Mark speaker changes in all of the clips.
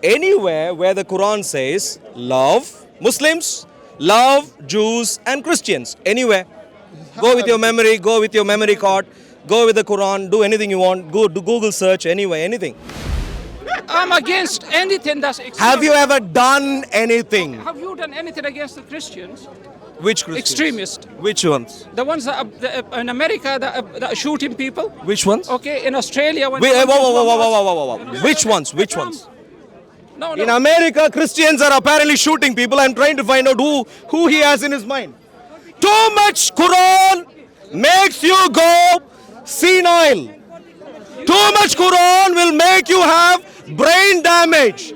Speaker 1: anywhere where the Quran says love Muslims, love Jews and Christians. Anywhere. Go with your memory, go with your memory card, go with the Quran, do anything you want, go do Google search, anyway, anything.
Speaker 2: I'm against anything that's extreme.
Speaker 1: Have you ever done anything?
Speaker 2: Have you done anything against the Christians?
Speaker 1: Which Christians?
Speaker 2: Extremist.
Speaker 1: Which ones?
Speaker 2: The ones that in America that are shooting people.
Speaker 1: Which ones?
Speaker 2: Okay, in Australia. When
Speaker 1: Wait, whoa. Which ones? Which ones?
Speaker 2: No.
Speaker 1: In America, Christians are apparently shooting people. I'm trying to find out who he has in his mind. Too much Quran makes you go senile. Too much Quran will make you have brain damage.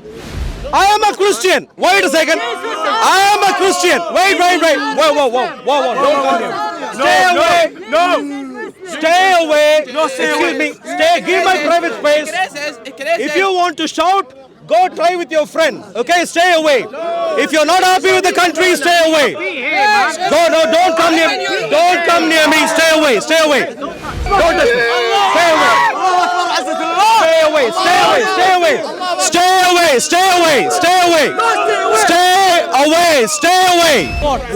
Speaker 1: I am a Christian. Wait a second. I am a Christian. Wait. Whoa. Don't come here. Stay away. No. Stay away. Excuse me. Stay. Give my private space. If you want to shout, go try with your friend. Okay, stay away. If you're not happy with the country, stay away. Don't come near me. Don't come near me. Stay away. Stay away. Don't touch me. Stay away. Stay away. Stay away. Stay away. Stay away. Stay away. Stay away. Stay away. Stay away.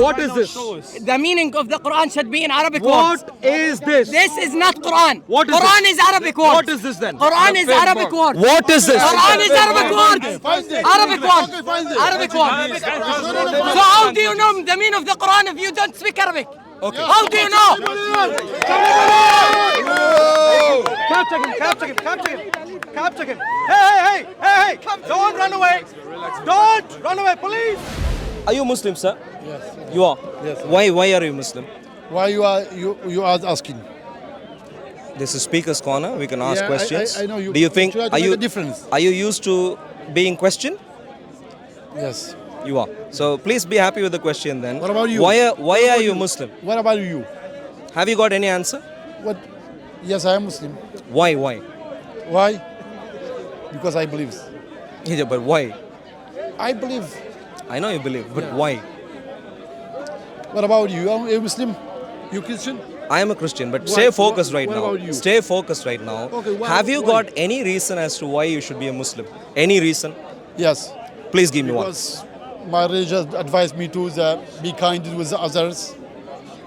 Speaker 1: What is this?
Speaker 3: The meaning of the Quran should be in Arabic words.
Speaker 1: What is this?
Speaker 3: This is not Quran.
Speaker 1: What is
Speaker 3: Quran
Speaker 1: this?
Speaker 3: is Arabic words.
Speaker 1: What is this then?
Speaker 3: Quran is Arabic words.
Speaker 1: What is this?
Speaker 3: Quran is Arabic words. Arabic words. Arabic words. So how do you know the meaning of the Quran if you don't speak Arabic?
Speaker 1: Okay.
Speaker 3: How do you know?
Speaker 1: Capture him. Hey. Don't run away. Don't run away, please. Are you Muslim, sir?
Speaker 4: Yes.
Speaker 1: You are?
Speaker 4: Yes.
Speaker 1: Why are you Muslim?
Speaker 4: Why you are asking?
Speaker 1: This is Speaker's Corner. We can ask
Speaker 4: Yeah,
Speaker 1: questions.
Speaker 4: I know you.
Speaker 1: Do you think,
Speaker 4: Try to make a difference.
Speaker 1: are you used to being questioned?
Speaker 4: Yes.
Speaker 1: You are. So please be happy with the question then.
Speaker 4: What about you?
Speaker 1: Why are you Muslim?
Speaker 4: What about you?
Speaker 1: Have you got any answer?
Speaker 4: What? Yes, I am Muslim.
Speaker 1: Why?
Speaker 4: Why? Because I believe.
Speaker 1: Yeah, but why?
Speaker 4: I believe.
Speaker 1: I know you believe, but
Speaker 4: Yeah.
Speaker 1: why?
Speaker 4: What about you? Are you Muslim? You Christian?
Speaker 1: I am a Christian, but
Speaker 4: Why-
Speaker 1: stay focused right
Speaker 4: what
Speaker 1: now.
Speaker 4: about you?
Speaker 1: Stay focused right now.
Speaker 4: Okay, why-
Speaker 1: Have you
Speaker 4: why?
Speaker 1: got any reason as to why you should be a Muslim? Any reason?
Speaker 4: Yes.
Speaker 1: Please give me one.
Speaker 4: Because my religion advised me to be kind with the others.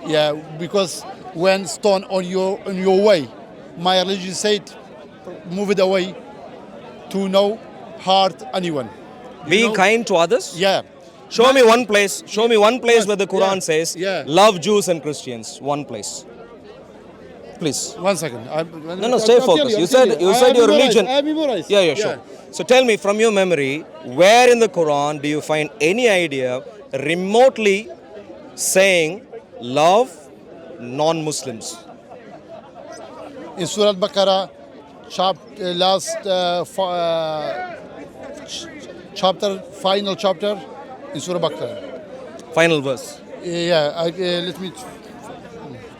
Speaker 4: Yeah, because when stone on your way, my religion said, move it away to no hurt anyone.
Speaker 1: Being
Speaker 4: know?
Speaker 1: kind to others?
Speaker 4: Yeah.
Speaker 1: Show me one place. Show me one place where the Quran
Speaker 4: Yeah,
Speaker 1: says
Speaker 4: yeah.
Speaker 1: love Jews and Christians. One place. Please.
Speaker 4: 1 second.
Speaker 1: No, stay focused. You said your religion.
Speaker 4: I memorized.
Speaker 1: Yeah, sure. So tell me from your memory, where in the Quran do you find any idea remotely saying love non-Muslims?
Speaker 4: In Surah Al-Baqarah, final chapter in Surah Al-Baqarah.
Speaker 1: Final verse.
Speaker 4: Yeah, let me.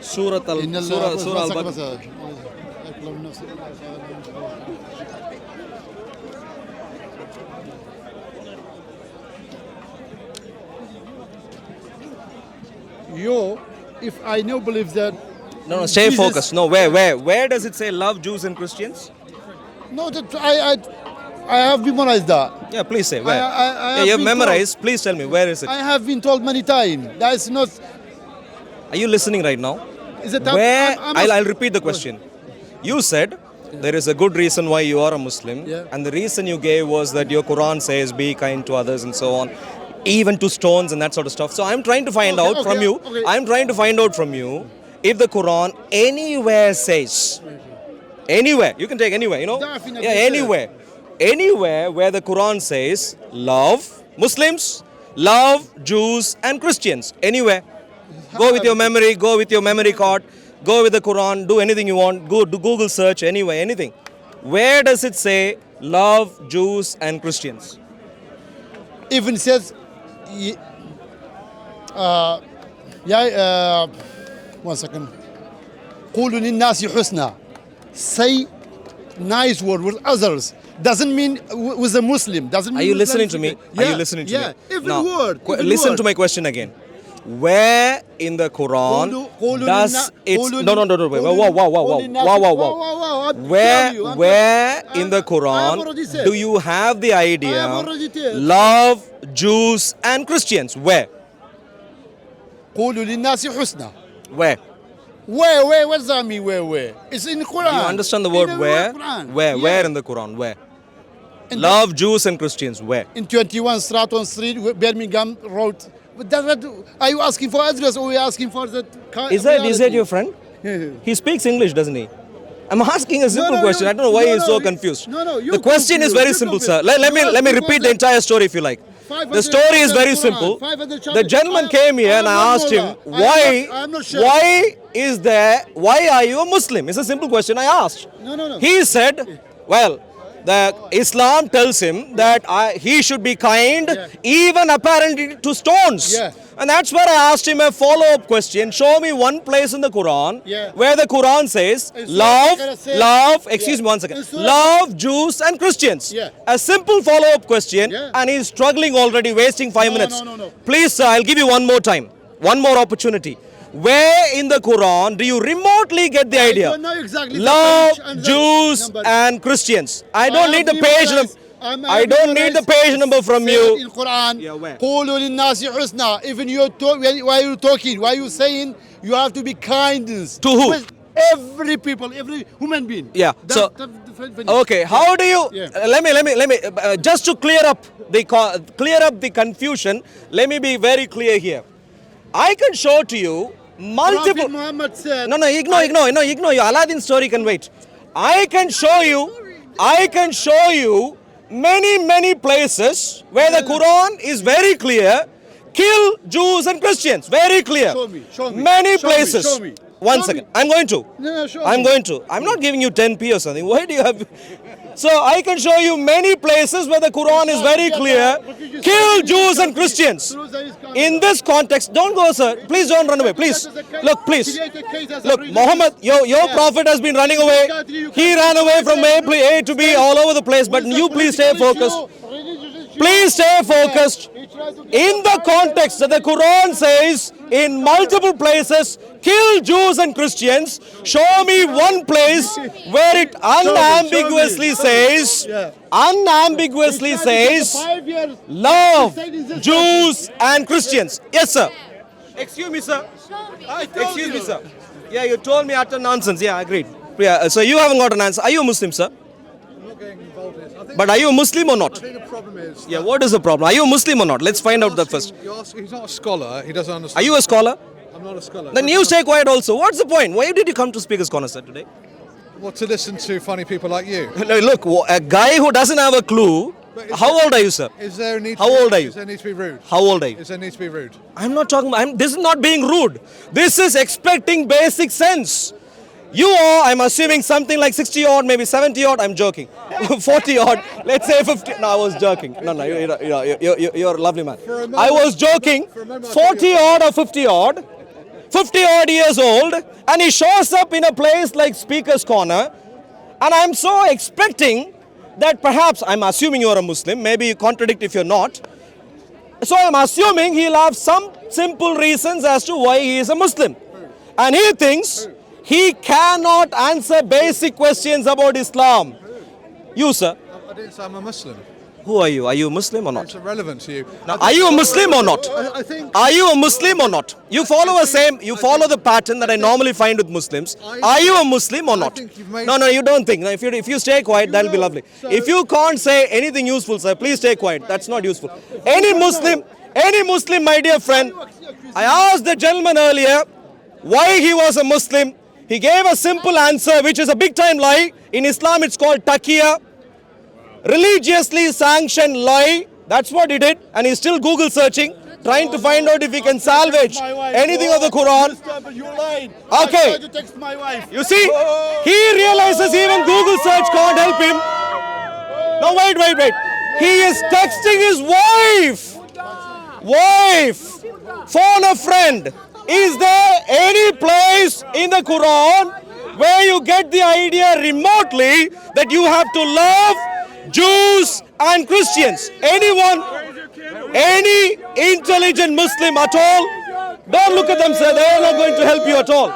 Speaker 1: Surah Al-Baqarah. If I now believe that. No, stay
Speaker 4: Jesus-
Speaker 1: focused. No, where does it say love Jews and Christians?
Speaker 4: No, that I have memorized that.
Speaker 1: Yeah, please say where.
Speaker 4: I
Speaker 1: Yeah,
Speaker 4: have
Speaker 1: you have
Speaker 4: been
Speaker 1: memorized. Please tell me where is it.
Speaker 4: I have been told many times. That is not.
Speaker 1: Are you listening right now?
Speaker 4: Is it
Speaker 1: Where? I'll repeat the question. You said there is a good reason why you are a Muslim,
Speaker 4: Yeah.
Speaker 1: and the reason you gave was that your Quran says be kind to others and so on, even to stones and that sort of stuff. So I'm trying to find
Speaker 4: Okay,
Speaker 1: out
Speaker 4: okay,
Speaker 1: from you.
Speaker 4: okay.
Speaker 1: I'm trying to find out from you if the Quran anywhere says, anywhere, you can take anywhere, you know,
Speaker 4: Definitely,
Speaker 1: yeah,
Speaker 4: sir.
Speaker 1: anywhere where the Quran says love Muslims, love Jews and Christians, anywhere. Go with your memory, go with your memory card, go with the Quran, do anything you want, go do Google search, anyway, anything. Where does it say love Jews and Christians?
Speaker 4: Even says. Yeah. 1 second. قولوا للناس حسنا. Say nice word with others. Doesn't mean with a Muslim. Doesn't mean.
Speaker 1: Are you
Speaker 4: with
Speaker 1: listening to
Speaker 4: a-
Speaker 1: me?
Speaker 4: Yeah,
Speaker 1: Are you listening to
Speaker 4: yeah.
Speaker 1: me?
Speaker 4: Every
Speaker 1: Now,
Speaker 4: word. Every
Speaker 1: listen
Speaker 4: word.
Speaker 1: to my question again. Where in the Quran does it? No, wait, wow. Where in the Quran do you have the idea love Jews and Christians? Where?
Speaker 4: قولوا للناس حسنا.
Speaker 1: Where?
Speaker 4: Where? What does that mean? Where? It's in the Quran.
Speaker 1: You understand the word
Speaker 4: In
Speaker 1: where?
Speaker 4: Quran.
Speaker 1: Where?
Speaker 4: Yeah.
Speaker 1: Where in the Quran? Where?
Speaker 4: In
Speaker 1: Love Jews and Christians. Where?
Speaker 4: In 21 Stratton Street, Birmingham Road. But are you asking for address or are you asking for that?
Speaker 1: Is that your friend? He speaks English, doesn't he? I'm asking a simple question. I don't know why he's so confused. The question is very simple, sir. Let me repeat the entire story if you like. The story is very simple. The gentleman came here and I asked him, why are you a Muslim? It's a simple question I asked.
Speaker 4: No.
Speaker 1: He said, well, the Islam tells him that he should be kind, even apparently to stones.
Speaker 4: Yeah.
Speaker 1: And that's where I asked him a follow-up question. Show me one place in the Quran where the Quran says, excuse me one second, love Jews and Christians.
Speaker 4: Yeah.
Speaker 1: A simple follow-up question, and he's struggling already, wasting 5 minutes.
Speaker 4: No.
Speaker 1: Please, sir, I'll give you one more time, one more opportunity. Where in the Quran do you remotely get the idea?
Speaker 4: don't know exactly the
Speaker 1: Love
Speaker 4: page and the
Speaker 1: Jews
Speaker 4: number.
Speaker 1: and Christians. I don't need the
Speaker 4: have
Speaker 1: page number.
Speaker 4: memorized-
Speaker 1: I don't need the page number from
Speaker 4: Say
Speaker 1: you.
Speaker 4: it in Quran.
Speaker 1: Yeah, where?
Speaker 4: قولوا للناس حسنا. Even why are you talking? Why are you saying you have to be kindness?
Speaker 1: To who?
Speaker 4: With every people, every human being.
Speaker 1: Yeah, so-
Speaker 4: Finish.
Speaker 1: Okay, how do you?
Speaker 4: Yeah.
Speaker 1: Let me. Just to clear up the confusion. Let me be very clear here. I can show to you multiple.
Speaker 4: Prophet Muhammad said.
Speaker 1: No, ignore. Your Aladdin story can wait. I can show you many places where the Quran is very clear. Kill Jews and Christians. Very clear.
Speaker 4: Show me.
Speaker 1: Many
Speaker 4: Show me,
Speaker 1: places.
Speaker 4: show me.
Speaker 1: One
Speaker 4: Show
Speaker 1: second.
Speaker 4: me.
Speaker 1: I'm going to.
Speaker 4: No, show
Speaker 1: I'm
Speaker 4: me.
Speaker 1: going to. I'm not giving you 10p or something. Why do you have? So I can show you many places where the Quran is very clear. Kill Jews and Christians. In this context, don't go, sir. Please don't run away. Please. Look, please. Look, Muhammad, your prophet has been running away. He ran away from A to B all over the place. But you please stay focused. Please stay focused. In the context that the Quran says in multiple places, kill Jews and Christians, show me one place where it unambiguously says, love Jews and Christians. Yes, sir. Excuse me, sir. Excuse me, sir. Yeah, you told me utter nonsense. Yeah, I agreed. Yeah, so you haven't got an answer. Are you a Muslim, sir? But are you a Muslim or not?
Speaker 5: I think the problem is.
Speaker 1: Yeah, what is the problem? Are you a Muslim or not? Let's find out that first.
Speaker 5: He's not a scholar. He doesn't understand.
Speaker 1: Are you a scholar?
Speaker 5: I'm not a scholar.
Speaker 1: Then you stay quiet also. What's the point? Why did you come to Speaker's Corner, sir, today?
Speaker 5: Well, to listen to funny people like you.
Speaker 1: No, look, a guy who doesn't have a clue. How old are you, sir?
Speaker 5: Is there a need?
Speaker 1: How old are you?
Speaker 5: Is there a need to be rude?
Speaker 1: How old are you?
Speaker 5: Is there a need to be rude?
Speaker 1: I'm not talking. This is not being rude. This is expecting basic sense. You are, I'm assuming, something like 60 odd, maybe 70 odd. I'm joking. 40 odd. Let's say 50. No, I was joking. No, you're a lovely man. I was joking. 40 odd or 50 odd. 50 odd years old. And he shows up in a place like Speaker's Corner. And I'm so expecting that perhaps, I'm assuming you're a Muslim. Maybe you contradict if you're not. So I'm assuming he'll have some simple reasons as to why he is a Muslim. And he thinks he cannot answer basic questions about Islam. You, sir.
Speaker 5: I didn't say I'm a Muslim.
Speaker 1: Who are you? Are you a Muslim or not?
Speaker 5: It's irrelevant to you.
Speaker 1: Now, are you a Muslim or not?
Speaker 5: I think.
Speaker 1: Are you a Muslim or not? You follow you follow the pattern that I normally find with Muslims. Are you a Muslim or not?
Speaker 5: think you've made-
Speaker 1: No, you don't think. Now, if you stay quiet, that'll be lovely. If you can't say anything useful, sir, please stay quiet. That's not useful. Any Muslim, my dear friend, I asked the gentleman earlier why he was a Muslim. He gave a simple answer, which is a big time lie. In Islam, it's called taqiyya. Religiously sanctioned lie. That's what he did. And he's still Google searching, trying to find out if he can salvage anything of the Quran.
Speaker 4: You lied.
Speaker 1: Okay.
Speaker 4: I tried to text my wife.
Speaker 1: You see, he realizes even Google search can't help him. No, wait. He is texting his wife. Phone a friend. Is there any place in the Quran where you get the idea remotely that you have to love Jews and Christians? Anyone? Any intelligent Muslim at all? Don't look at them, sir. They are not going to help you at all.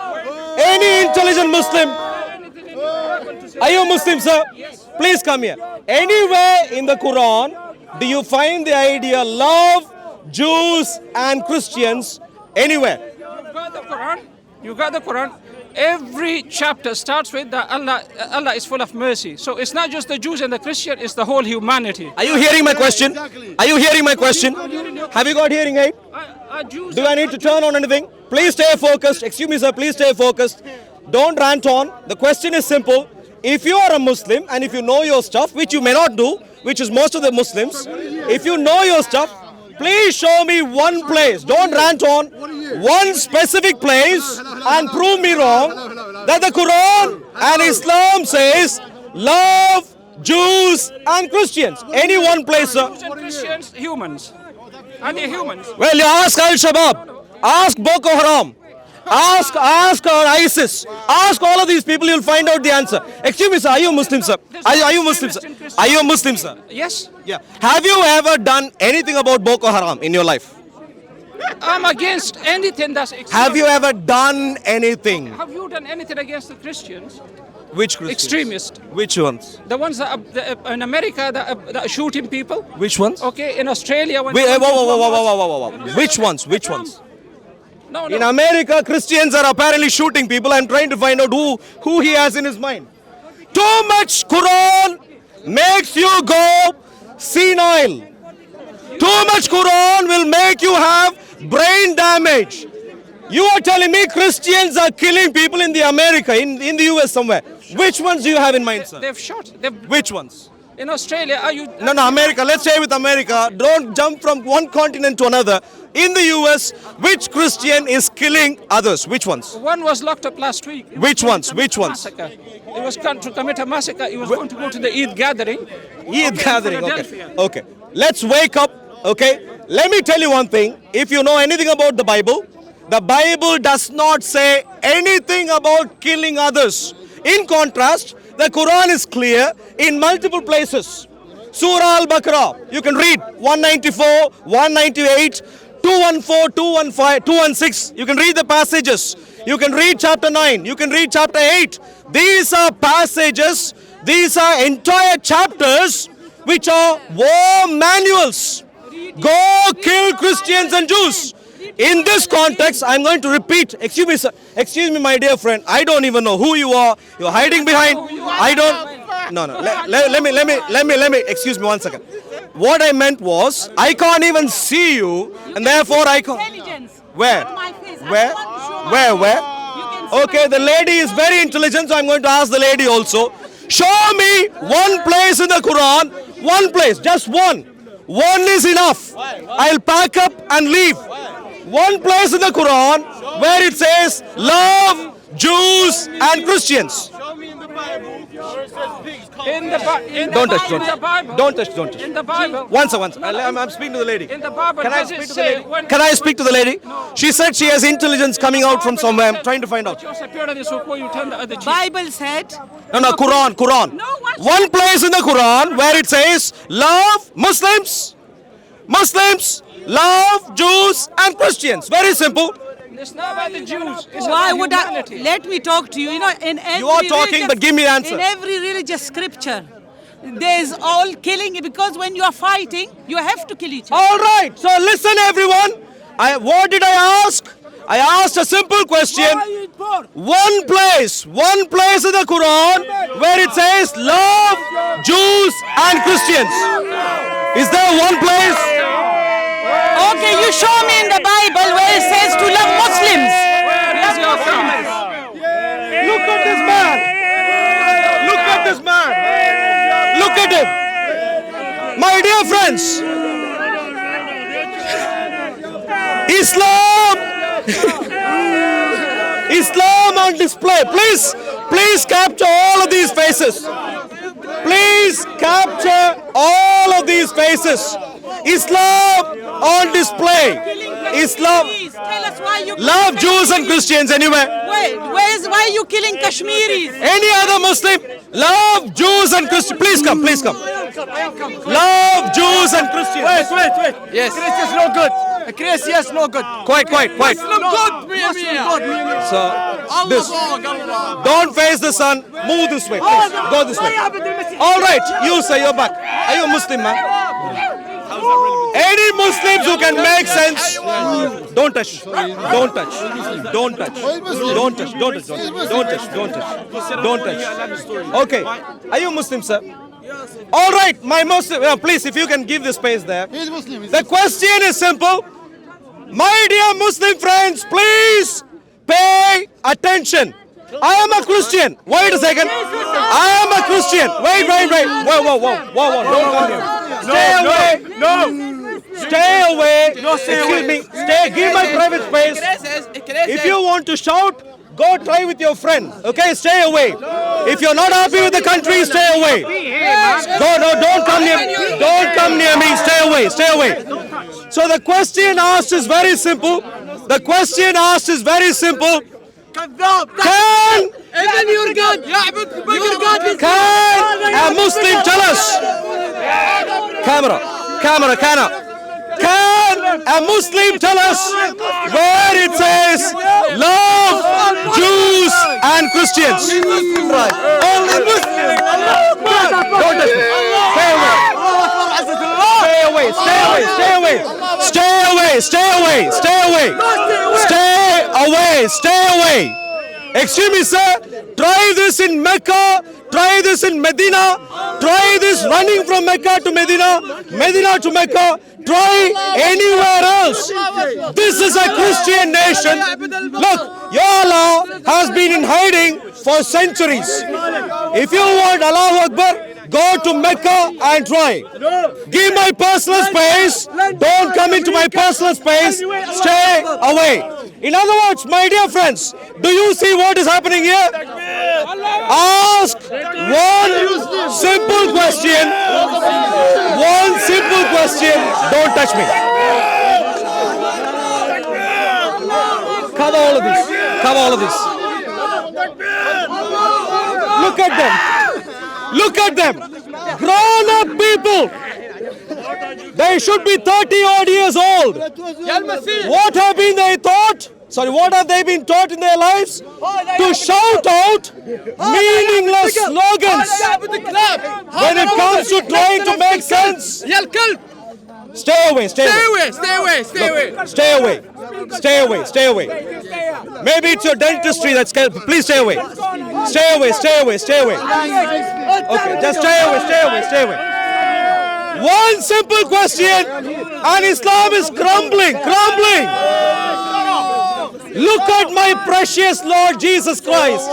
Speaker 1: Any intelligent Muslim. Are you a Muslim, sir? Please come here. Anywhere in the Quran do you find the idea love Jews and Christians? Anywhere.
Speaker 2: You've got the Quran. You got the Quran. Every chapter starts with that Allah is full of mercy. So it's not just the Jews and the Christian, it's the whole humanity.
Speaker 1: Are you hearing my question? Are you hearing my question? Have you got hearing aid? Do I need to turn on anything? Please stay focused. Excuse me, sir. Please stay focused. Don't rant on. The question is simple. If you are a Muslim and if you know your stuff, which you may not do, which is most of the Muslims, if you know your stuff, please show me one place. Don't rant on. One specific place and prove me wrong that the Quran and Islam says love Jews and Christians. Any one place, sir.
Speaker 2: Jews and Christians, humans. Are they humans?
Speaker 1: Well, you ask Al-Shabaab, ask Boko Haram, ask ISIS, ask all of these people, you'll find out the answer. Excuse me, sir, are you a Muslim, sir? Are you Muslim, sir? Are you a Muslim, sir?
Speaker 2: Yes.
Speaker 1: Yeah. Have you ever done anything about Boko Haram in your life?
Speaker 2: I'm against anything that's extreme.
Speaker 1: Have you ever done anything?
Speaker 2: Have you done anything against the Christians?
Speaker 1: Which Christians?
Speaker 2: Extremist.
Speaker 1: Which ones?
Speaker 2: The ones that are, in America that are shooting people.
Speaker 1: Which ones?
Speaker 2: Okay, in Australia. When
Speaker 1: Wait,
Speaker 2: they went to
Speaker 1: whoa.
Speaker 2: Hamas.
Speaker 1: Which ones? Which ones?
Speaker 2: No,
Speaker 1: In
Speaker 2: no.
Speaker 1: America, Christians are apparently shooting people. I'm trying to find out who he has in his mind. Too much Quran makes you go senile. Too much Quran will make you have brain damage. You are telling me Christians are killing people in the America, in the US somewhere. Which ones do you have in mind, sir?
Speaker 2: They've shot.
Speaker 1: Which ones?
Speaker 2: In Australia, are you?
Speaker 1: No, America. Let's stay with America. Don't jump from one continent to another. In the US, which Christian is killing others? Which ones?
Speaker 2: One was locked up last week. He was
Speaker 1: Which
Speaker 2: going
Speaker 1: ones?
Speaker 2: to commit
Speaker 1: Which
Speaker 2: a
Speaker 1: ones?
Speaker 2: massacre. He was going to commit a massacre. He was going to go to the Eid gathering.
Speaker 1: Eid gathering.
Speaker 2: Philadelphia.
Speaker 1: Okay. Let's wake up. Okay. Let me tell you one thing. If you know anything about the Bible does not say anything about killing others. In contrast, the Quran is clear in multiple places. Surah Al-Baqarah, you can read 194, 198, 214, 215, 216. You can read the passages. You can read chapter 9. You can read chapter 8. These are passages, these are entire chapters which are war manuals. Go kill Christians and Jews. In this context, I'm going to repeat. Excuse me, sir. Excuse me, my dear friend. I don't even know who you are. You're hiding behind. I don't. No. Let me. Excuse me 1 second. What I meant was, I can't even see you, and therefore I can't.
Speaker 6: Intelligence.
Speaker 1: Where?
Speaker 6: On my face. I
Speaker 1: Where?
Speaker 6: want to show my
Speaker 1: Where?
Speaker 6: face. You can see
Speaker 1: Okay,
Speaker 6: my
Speaker 1: the lady is very intelligent, so I'm going to ask the lady also. Show me one place in the Quran. One place, just one. One is enough. I'll pack up and leave. One place in the Quran where it says love Jews and Christians. Don't touch.
Speaker 2: In the Bible.
Speaker 1: Once. I'm speaking to the lady.
Speaker 2: In the Bible,
Speaker 1: Can I
Speaker 2: does
Speaker 1: speak
Speaker 2: it
Speaker 1: to the
Speaker 2: say
Speaker 1: lady?
Speaker 2: when-
Speaker 1: Can I speak to the lady? She said she has intelligence coming out from somewhere. I'm trying to find out.
Speaker 2: You're superior to this, so you turn the other cheek.
Speaker 6: Bible said.
Speaker 1: No, Quran.
Speaker 6: No, what?
Speaker 1: One place in the Quran where it says love Muslims, love Jews and Christians. Very simple.
Speaker 2: It's not about the Jews. It's
Speaker 6: Why
Speaker 2: about
Speaker 6: would
Speaker 2: humanity.
Speaker 6: Let me talk to you. You know, in every
Speaker 1: You are talking,
Speaker 6: religious-
Speaker 1: but give me the answer.
Speaker 6: In every religious scripture, there's all killing because when you are fighting, you have to kill each other.
Speaker 1: All right. So listen, everyone. What did I ask? I asked a simple question. One place in the Quran where it says love Jews and Christians. Is there one place?
Speaker 6: Okay, you show me in the Bible where it says to love Muslims.
Speaker 2: Where is your promise?
Speaker 1: Look at this man. Look at this man. Look at him. My dear friends, Islam on display. Please capture all of these faces. Please capture all of these faces. Islam on display. Islam.
Speaker 6: Please tell us why you
Speaker 1: Love Jews and Christians anyway.
Speaker 6: Wait, why are you killing Kashmiris?
Speaker 1: Any other Muslim? Love Jews and Christians. Please come. Love Jews and Christians.
Speaker 7: Wait. Yes. Christians no good.
Speaker 3: Chris, yes, no good.
Speaker 1: Quiet.
Speaker 3: Muslim good, Muslim
Speaker 1: So, this. Don't face the sun. Move this way, please. Go this way. All right, you say you're back. Are you a Muslim, man? Any Muslims who can make sense, don't touch. Don't touch. Don't touch. Don't touch. Don't touch. Don't touch. Don't touch. Don't touch. Okay. Are you Muslim, sir? All right, my Muslim. Please, if you can give the space there.
Speaker 4: He's Muslim.
Speaker 1: The question is simple. My dear Muslim friends, please pay attention. I am a Christian. Wait a second. I am a Christian. Wait. Whoa. Don't come here. Stay away. No. Stay away. Excuse me. Stay. Give my private space. If you want to shout, go try with your friend. Okay, stay away. If you're not happy with the country, stay away. No, don't come near me. Don't come near me. Stay away. So the question asked is very simple. Can
Speaker 3: Even your God. Your God is
Speaker 1: a Muslim tell us? Camera. Can a Muslim tell us where it says love Jews and Christians? Right. Only Muslims. Don't touch me. Stay away. Excuse me, sir. Try this in Mecca. Try this in Medina. Try this running from Mecca to Medina. Medina to Mecca. Try anywhere else. This is a Christian nation. Look, your Allah has been in hiding for centuries. If you want Allahu Akbar, go to Mecca and try. Give my personal space. Don't come into my personal space. Stay away. In other words, my dear friends, do you see what is happening here? Ask one simple question. Don't touch me. Cover all of this. Look at them. Grown up people. They should be 30 odd years old. What have they been taught in their lives? To shout out meaningless slogans. When it comes to trying to make sense, stay away. Maybe it's your dentistry that's scared. Please stay away. Stay away. Okay, just stay away. One simple question, and Islam is crumbling. Look at my precious Lord Jesus Christ.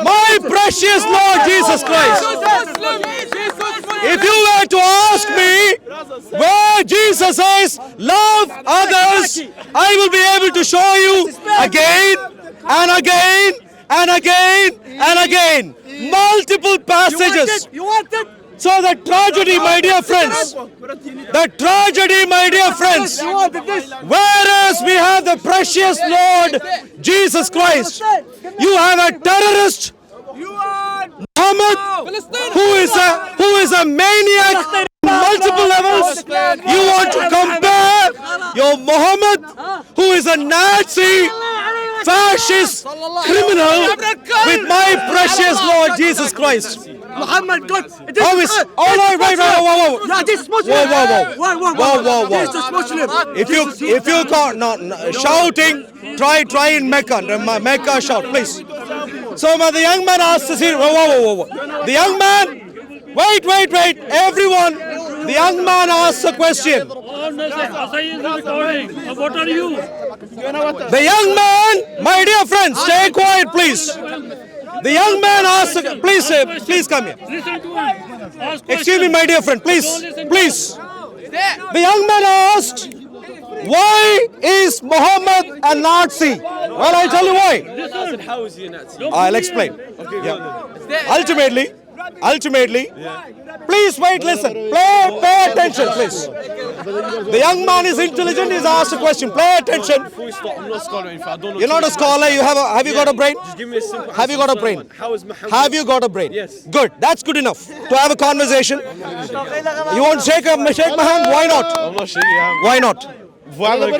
Speaker 1: My precious Lord Jesus Christ. If you were to ask me where Jesus says, love others, I will be able to show you again and again. Multiple passages. So the tragedy, my dear friends, whereas we have the precious Lord Jesus Christ, you have a terrorist, Muhammad, who is a maniac on multiple levels. You want to compare your Muhammad, who is a Nazi, fascist criminal, with my precious Lord Jesus Christ.
Speaker 3: Muhammad God.
Speaker 1: How is? Oh no! Wait! Whoa!
Speaker 3: Yeah, this Muslim.
Speaker 1: Whoa!
Speaker 3: This is Muslim.
Speaker 1: If you can't, no, shouting, try in Mecca. Mecca shout, please. So the young man asked us here. Whoa! The young man. Wait! Everyone. The young man asks a question.
Speaker 7: What are you?
Speaker 1: The young man, my dear friends, stay quiet, please. The young man asked, please come here.
Speaker 7: Listen to him. Ask
Speaker 1: Excuse me, my dear friend, please. The young man asked, why is Muhammad a Nazi? Well, I'll tell you why.
Speaker 7: Listen.
Speaker 1: I'll explain. Yeah. Ultimately, ultimately, please wait, listen, pay attention, please. The young man is intelligent, he's asked a question, pay attention.
Speaker 8: Before we start, I'm not a scholar or anything. I don't know.
Speaker 1: You're not a scholar, have you got a brain?
Speaker 8: Just give me a simple
Speaker 1: Have you got a brain?
Speaker 8: How is Muhammad?
Speaker 1: Have you got a brain?
Speaker 8: Yes.
Speaker 1: Good, that's good enough to have a conversation. You want to shake my hand? Why not?
Speaker 8: I'm not shaking your hand.
Speaker 1: Why not?
Speaker 8: Why not?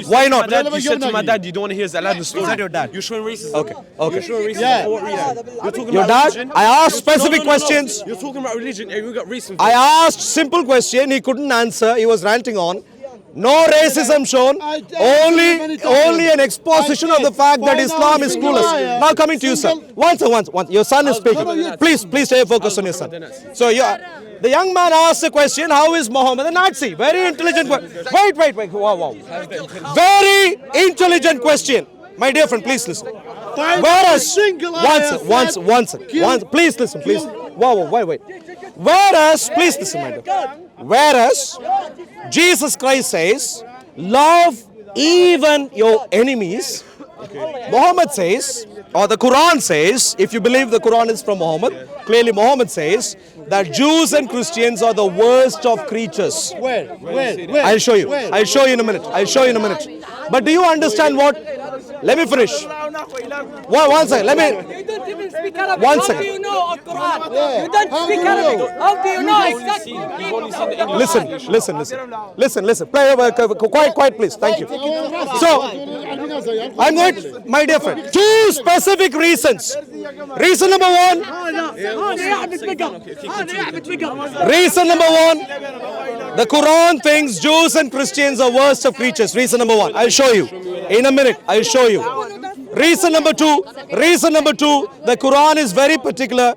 Speaker 1: Why not?
Speaker 8: You said to my dad, you don't want to hear his Aladdin story.
Speaker 1: Is that your dad?
Speaker 8: You're showing racism.
Speaker 1: Okay.
Speaker 8: You're showing racism for what reason? You're talking
Speaker 1: Your
Speaker 8: about
Speaker 1: dad?
Speaker 8: religion.
Speaker 1: I asked specific questions.
Speaker 8: You're talking about religion and you got racism.
Speaker 1: I asked simple question, he couldn't answer, he was ranting on. No racism shown, only an exposition of the fact that Islam is clueless. Now coming to you, sir. Once, your son is speaking. Please stay focused on your son. So the young man asked a question, how is Muhammad a Nazi? Very intelligent question. Wait. Wow. Very intelligent question. My dear friend, please listen. Whereas, please listen, please. Wait. Whereas, please listen, my dear. Whereas, Jesus Christ says, love even your enemies. Muhammad says, or the Quran says, if you believe the Quran is from Muhammad, clearly Muhammad says that Jews and Christians are the worst of creatures.
Speaker 4: Where?
Speaker 1: I'll show you. I'll show you in a minute. But do you understand what? Let me finish. One second.
Speaker 3: You don't even speak Arabic.
Speaker 1: One
Speaker 3: How
Speaker 1: second.
Speaker 3: do you know of Quran? You don't speak Arabic. How do you know exactly the meaning of the Quran?
Speaker 1: Listen. Play quiet, please. Thank you. So, I'm going to, my dear friend, two specific reasons. Reason number one, the Quran thinks Jews and Christians are worst of creatures. Reason number one. I'll show you. In a minute, I'll show you. Reason number two, the Quran is very particular.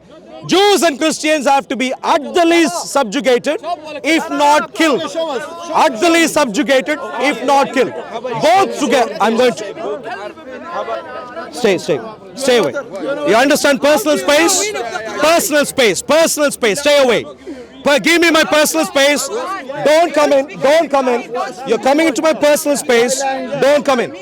Speaker 1: Jews and Christians have to be at the least subjugated, if not killed. At the least subjugated, if not killed. Both together. I'm going to... Stay away. You understand personal space? Personal space. Stay away. Give me my personal space. Don't come in. You're coming into my personal space. Don't come in.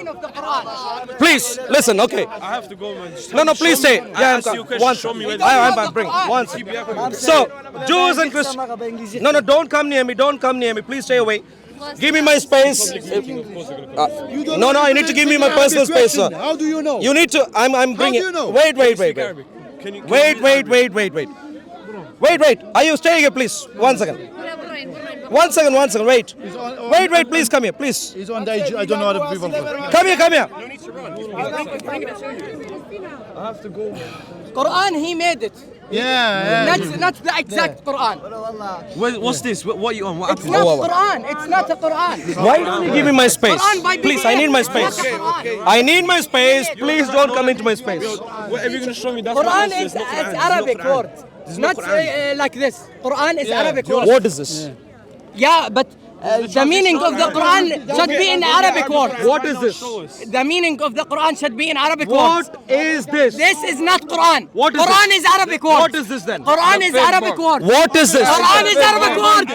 Speaker 1: Please, listen, okay.
Speaker 8: I have to go, man.
Speaker 1: No, please stay.
Speaker 8: Yeah,
Speaker 1: I'm bring. One second. So, Jews and Christians. No, don't come near me. Please stay away. Give me my space. No, I need to give me my personal space, sir.
Speaker 4: How do you know?
Speaker 1: You need to. I'm bringing.
Speaker 4: How do you know?
Speaker 1: Wait. Wait. Are you staying here, please? One second. Wait. Wait. Please come here, please.
Speaker 4: He's on the edge. I don't know how to people.
Speaker 1: Come here.
Speaker 3: Quran, he made it.
Speaker 4: Yeah.
Speaker 3: That's the exact Quran.
Speaker 8: What's this? What are you on? What
Speaker 3: It's
Speaker 8: happened?
Speaker 3: not Quran. It's not a Quran.
Speaker 1: Why don't you give me my space?
Speaker 3: Quran by
Speaker 1: Please,
Speaker 3: BDS.
Speaker 1: I need my space. I need my space. Please don't come into my space.
Speaker 8: Whatever you're going to show me, that's
Speaker 3: Quran
Speaker 8: not
Speaker 3: is
Speaker 8: it's not
Speaker 3: it's
Speaker 8: Quran.
Speaker 3: Arabic
Speaker 8: It's not
Speaker 3: word.
Speaker 8: Quran.
Speaker 3: Not like this. Quran is Arabic word.
Speaker 1: What is this?
Speaker 3: Yeah, but the meaning of the Quran should be in Arabic word.
Speaker 1: What is this?
Speaker 3: The meaning of the Quran should be in Arabic words.
Speaker 1: What is this?
Speaker 3: This is not Quran.
Speaker 1: What is
Speaker 3: Quran
Speaker 1: this?
Speaker 3: is Arabic word.
Speaker 1: What is this then?
Speaker 3: Quran is Arabic word.
Speaker 1: What is this?
Speaker 3: Quran is Arabic word.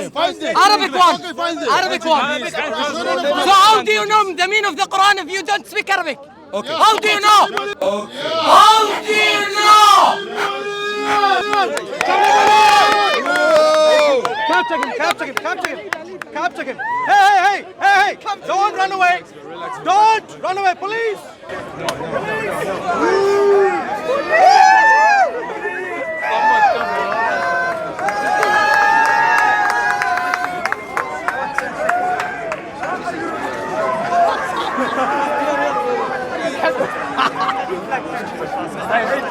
Speaker 3: Arabic word. So how do you know the meaning of the Quran if you don't speak Arabic? Okay. How do you know? How do you know?
Speaker 1: Capture him. Hey. Don't run away. Don't run away, police.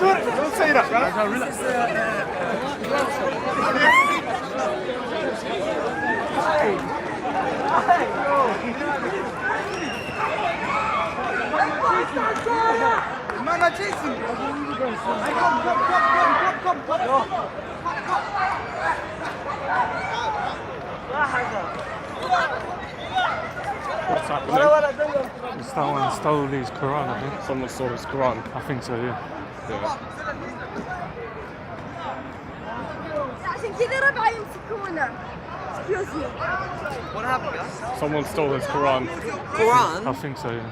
Speaker 1: Don't say that, Man are chasing you.
Speaker 7: What's happening? Someone stole his Quran, I think.
Speaker 8: Someone stole his Quran.
Speaker 7: I think so, yeah.
Speaker 9: عشان كذا ربعه يمسكونه. Excuse me.
Speaker 3: What happened, guys?
Speaker 7: Someone stole his Quran.
Speaker 3: Quran?
Speaker 7: I think so, yeah.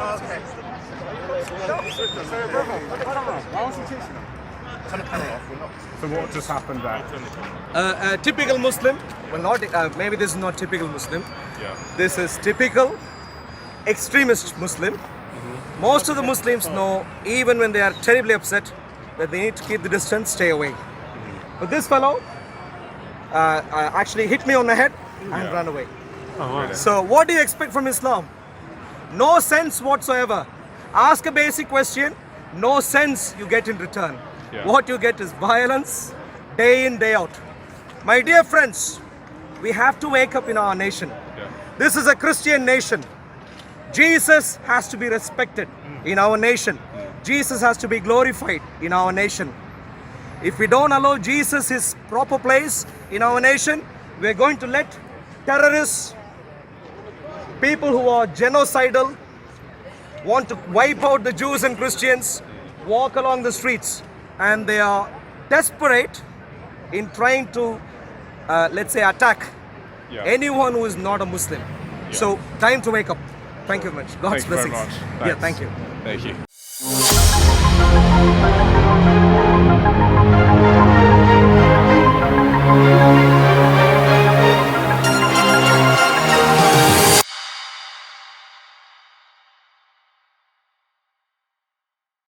Speaker 3: Okay.
Speaker 7: So what just happened there?
Speaker 1: A typical Muslim, well not, maybe this is not typical Muslim, this is typical extremist Muslim. Most of the Muslims know, even when they are terribly upset, that they need to keep the distance, stay away. But this fellow actually hit me on the head and ran away. So what do you expect from Islam? No sense whatsoever. Ask a basic question, no sense you get in return. What you get is violence, day in, day out. My dear friends, we have to wake up in our nation. This is a Christian nation. Jesus has to be respected in our nation. Jesus has to be glorified in our nation. If we don't allow Jesus his proper place in our nation, we are going to let terrorists, people who are genocidal, want to wipe out the Jews and Christians, walk along the streets, and they are desperate in trying to, let's say, attack anyone who is not a Muslim. So, time to wake up. Thank you very much. God's
Speaker 7: Thank you very
Speaker 1: blessings.
Speaker 7: much.
Speaker 1: Yeah,
Speaker 7: Thanks.
Speaker 1: thank you.
Speaker 7: Thank you.